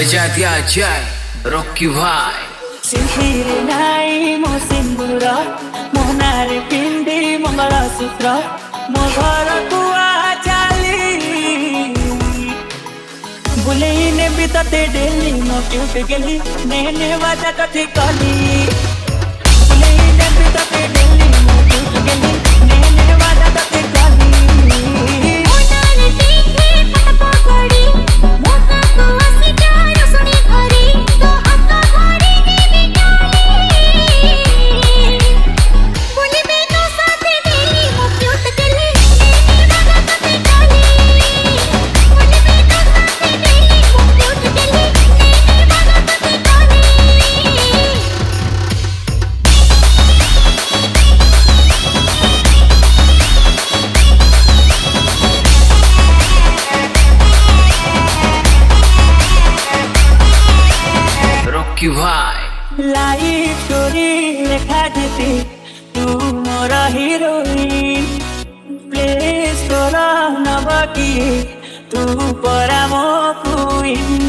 बजा दिया जाए रॉकी भाई। सिंदूर नाई मो सिंदूर मोहनारे पिंदी मंगलसूत्र मो घर कुआ चाली बुलेई ने भी तते डेली मो क्यूट गेली नेने वाजा कथी कली बुलेई ने भी तते डेली मो क्यूट गेली नेने वाजा कथी कली मोनारे देखे पटपा पड़ी मोका को आसी जारो सुनी घरी तो हक्का घरी ने बिटाली बोली में तो साथे देली मो क्यूट गेली नेने वाजा कथी कली बोली में तो साथे देली मो क्यूट गेली नेने वाजा कथी कली रॉकी भाई। लाइफ स्टोरी लिखा देती तू मोर हीरोइन प्ले स्टोर नबकी तू परा मो क्वीन